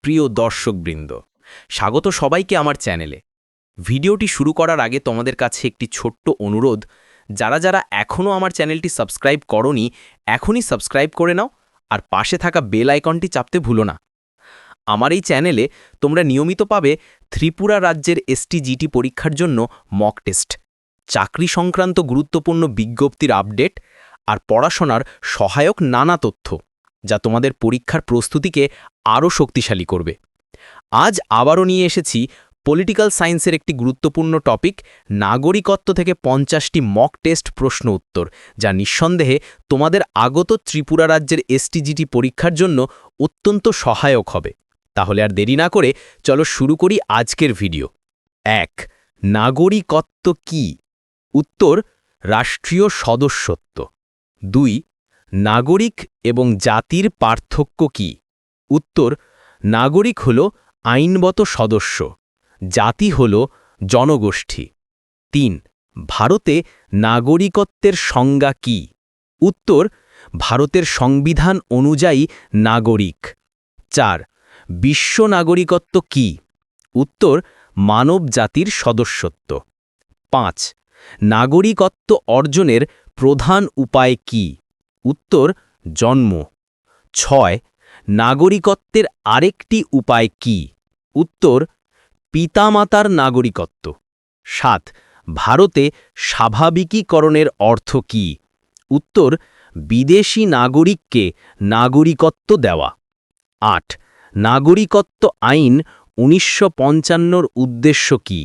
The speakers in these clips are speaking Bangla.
প্রিয় দর্শকবৃন্দ, স্বাগত সবাইকে আমার চ্যানেলে। ভিডিওটি শুরু করার আগে তোমাদের কাছে একটি ছোট্ট অনুরোধ, যারা যারা এখনও আমার চ্যানেলটি সাবস্ক্রাইব করোনি এখনই সাবস্ক্রাইব করে নাও আর পাশে থাকা বেল আইকনটি চাপতে ভুলো না। আমার এই চ্যানেলে তোমরা নিয়মিত পাবে ত্রিপুরা রাজ্যের এসটিজিটি পরীক্ষার জন্য মক টেস্ট, চাকরি সংক্রান্ত গুরুত্বপূর্ণ বিজ্ঞপ্তির আপডেট আর পড়াশোনার সহায়ক নানা তথ্য, যা তোমাদের পরীক্ষার প্রস্তুতিকে আরও শক্তিশালী করবে। আজ আবারও নিয়ে এসেছি পলিটিক্যাল সায়েন্সের একটি গুরুত্বপূর্ণ টপিক, নাগরিকত্ব থেকে 50টি মক টেস্ট প্রশ্ন উত্তর, যা নিঃসন্দেহে তোমাদের আগত ত্রিপুরা রাজ্যের এসটিজিটি পরীক্ষার জন্য অত্যন্ত সহায়ক হবে। তাহলে আর দেরি না করে চলো শুরু করি আজকের ভিডিও। ১. নাগরিকত্ব কি? উত্তর: রাষ্ট্রীয় সদস্যত্ব। ২. নাগরিক এবং জাতির পার্থক্য কি? উত্তর: নাগরিক হল আইনগত সদস্য, জাতি হল জনগোষ্ঠী। ৩. ভারতে নাগরিকত্বের সংজ্ঞা কি? উত্তর: ভারতের সংবিধান অনুযায়ী নাগরিক। ৪. বিশ্ব নাগরিকত্ব কি? উত্তর: মানব জাতির সদস্যত্ব। ৫. নাগরিকত্ব অর্জনের প্রধান উপায় কি? উত্তর: জন্ম। ৬. নাগরিকত্বের আরেকটি উপায় কি? উত্তর: পিতামাতার নাগরিকত্ব। ৭. ভারতে স্বাভাবিকীকরণের অর্থ কি? উত্তর: বিদেশি নাগরিককে নাগরিকত্ব দেওয়া। ৮. নাগরিকত্ব আইন ১৯৫৫-র উদ্দেশ্য কি?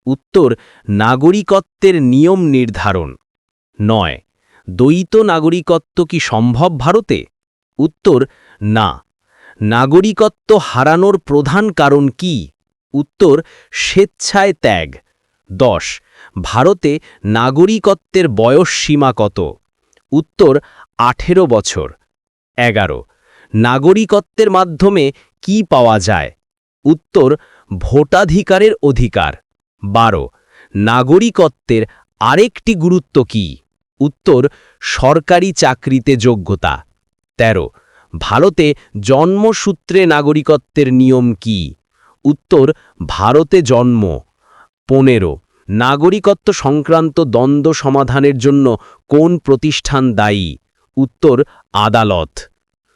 উত্তর: নাগরিকত্বের নিয়ম নির্ধারণ। ৯. দ্বৈত নাগরিকত্ব কি সম্ভব ভারতে? উত্তর: না। নাগরিকত্ব হারানোর প্রধান কারণ কি? উত্তর: স্বেচ্ছায় ত্যাগ। ১০. ভারতে নাগরিকত্বের বয়স সীমা কত? উত্তর: ১৮ বছর। ১১. নাগরিকত্বের মাধ্যমে কি পাওয়া যায়? উত্তর: ভোটাধিকারের অধিকার। ১২. নাগরিকত্বের আরেকটি গুরুত্ব কি? উত্তর: সরকারি চাকরিতে যোগ্যতা। ১৩. ভারতে জন্মসূত্রে নাগরিকত্বের নিয়ম কি? উত্তর: ভারতে জন্ম। ১৫. নাগরিকত্ব সংক্রান্ত দ্বন্দ্ব সমাধানের জন্য কোন প্রতিষ্ঠান দায়ী? উত্তর: আদালত।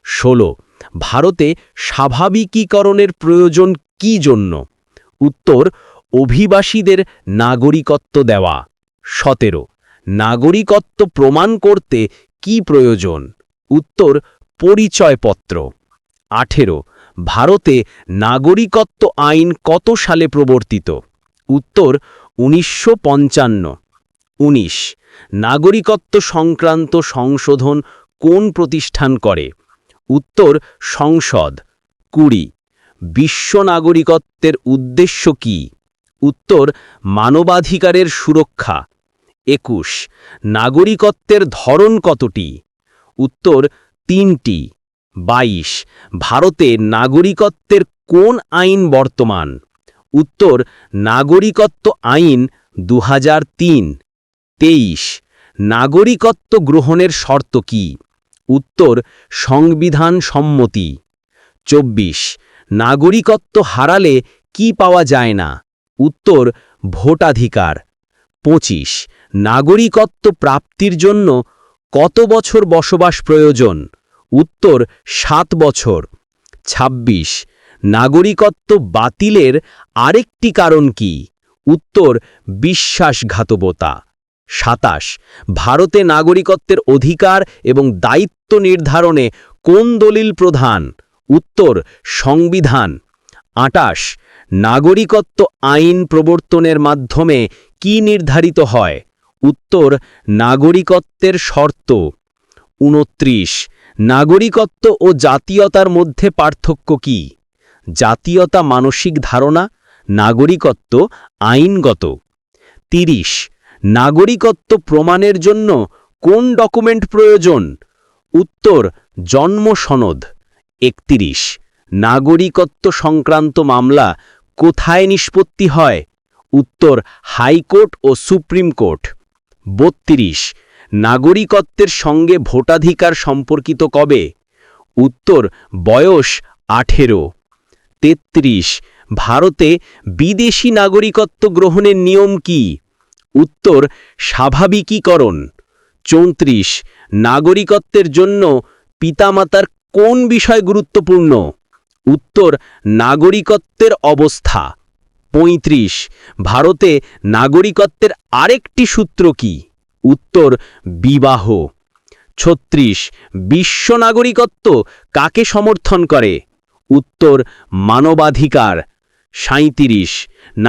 ১৬. ভারতে স্বাভাবিকীকরণের প্রয়োজন কি জন্য? উত্তর: অভিবাসীদের নাগরিকত্ব দেওয়া। ১৭. নাগরিকত্ব প্রমাণ করতে কি প্রয়োজন? উত্তর: পরিচয়পত্র। ১৮. ভারতে নাগরিকত্ব আইন কত সালে প্রবর্তিত? উত্তর: ১৯৫৫। ১৯. নাগরিকত্ব সংক্রান্ত সংশোধন কোন প্রতিষ্ঠান করে? উত্তর: সংসদ। ২০. বিশ্ব নাগরিকত্বের উদ্দেশ্য কি? উত্তর: মানবাধিকারের সুরক্ষা। ২১. নাগরিকত্বের ধরন কতটি? উত্তর: ৩টি। ২২. ভারতে নাগরিকত্বের কোন আইন বর্তমান? উত্তর: নাগরিকত্ব আইন ২০০৩। ২৩. নাগরিকত্ব গ্রহণের শর্ত কি? উত্তর: সংবিধান সম্মতি। ২৪. নাগরিকত্ব হারালে কি পাওয়া যায় না? উত্তর: ভোটাধিকার। ২৫. নাগরিকত্ব প্রাপ্তির জন্য কত বছর বসবাস প্রয়োজন? উত্তর: ৭ বছর। ২৬. নাগরিকত্ব বাতিলের আরেকটি কারণ কি? উত্তর: বিশ্বাসঘাতকতা। ২৭. ভারতে নাগরিকত্বের অধিকার এবং দায়িত্ব নির্ধারণে কোন দলিল প্রধান? উত্তর: সংবিধান। ২৮. নাগরিকত্ব আইন প্রবর্তনের মাধ্যমে কি নির্ধারিত হয়? উত্তর: নাগরিকত্বের শর্ত। ২৯. নাগরিকত্ব ও জাতীয়তার মধ্যে পার্থক্য কি? জাতীয়তা মানসিক ধারণা, নাগরিকত্ব আইনগত। ৩০. নাগরিকত্ব প্রমাণের জন্য কোন ডকুমেন্ট প্রয়োজন? উত্তর: জন্ম সনদ। ৩১. নাগরিকত্ব সংক্রান্ত মামলা কোথায় নিষ্পত্তি হয়? উত্তর: হাইকোর্ট ও সুপ্রিম কোর্ট। ৩২. নাগরিকত্বের সঙ্গে ভোটাধিকার সম্পর্কিত কবে? উত্তর: বয়স ১৮। 33 ভারতে বিদেশি নাগরিকত্ব গ্রহণের নিয়ম কি? উত্তর স্বাভাবিকীকরণ। 34 নাগরিকত্বের জন্য পিতামাতার কোন বিষয় গুরুত্বপূর্ণ? উত্তর নাগরিকত্বের অবস্থা। 35 ভারতে নাগরিকত্বের আরেকটি সূত্র কি? উত্তর বিবাহ। 36 বিশ্ব নাগরিকত্ব কাকে সমর্থন করে? উত্তর মানবাধিকার। 37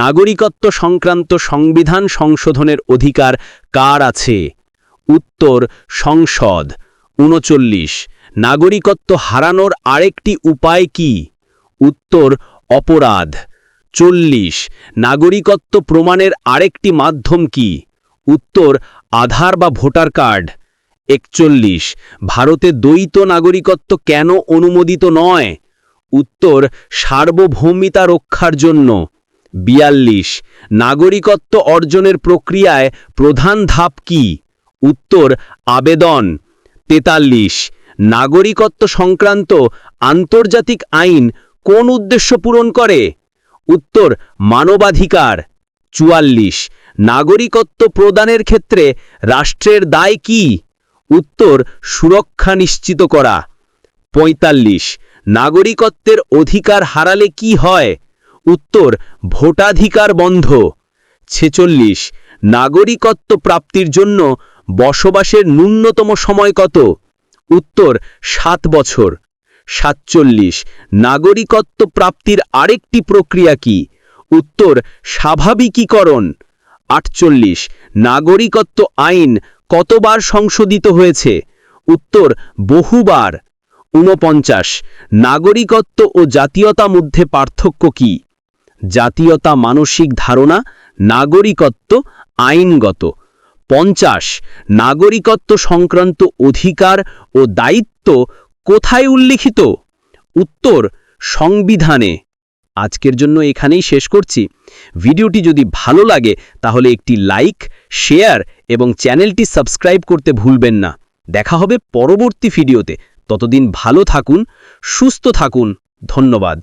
নাগরিকত্ব সংক্রান্ত সংবিধান সংশোধনের অধিকার কার আছে? উত্তর সংসদ। 39 নাগরিকত্ব হারানোর আরেকটি উপায় কি? উত্তর অপরাধ। 40 নাগরিকত্ব প্রমাণের আরেকটি মাধ্যম কি? উত্তর আধার বা ভোটার কার্ড। 41 ভারতে দ্বৈত নাগরিকত্ব কেন অনুমোদিত নয়? উত্তর সার্বভৌমিতা রক্ষার জন্য। 42 নাগরিকত্ব অর্জনের প্রক্রিয়ায় প্রধান ধাপ কি? উত্তর আবেদন। 43 নাগরিকত্ব সংক্রান্ত আন্তর্জাতিক আইন কোন উদ্দেশ্য পূরণ করে? উত্তর মানবাধিকার। 44 নাগরিকত্ব প্রদানের ক্ষেত্রে রাষ্ট্রের দায় কি? উত্তর সুরক্ষা নিশ্চিত করা। 45 নাগরিকত্বের অধিকার হারালে কি হয়? উত্তর ভোটাধিকার বন্ধ। 46 নাগরিকত্ব প্রাপ্তির জন্য বসবাসের ন্যূনতম সময় কত? উত্তর 7 বছর। 47 নাগরিকত্ব প্রাপ্তির আরেকটি প্রক্রিয়া কি? উত্তর স্বাভাবিকীকরণ। 48 নাগরিকত্ব আইন কতবার সংশোধিত হয়েছে? উত্তর বহুবার। 49 নাগরিকত্ব ও জাতীয়তা মধ্যে পার্থক্য কি? জাতীয়তা মানসিক ধারণা, নাগরিকত্ব আইনগত। 50 নাগরিকত্ব সংক্রান্ত অধিকার ও দায়িত্ব কোথায় উল্লিখিত? উত্তর সংবিধানে। আজকের জন্য এখানেই শেষ করছি। ভিডিওটি যদি ভালো লাগে তাহলে একটি লাইক, শেয়ার এবং চ্যানেলটি সাবস্ক্রাইব করতে ভুলবেন না। দেখা হবে পরবর্তী ভিডিওতে। ততদিন ভালো থাকুন, সুস্থ থাকুন। ধন্যবাদ।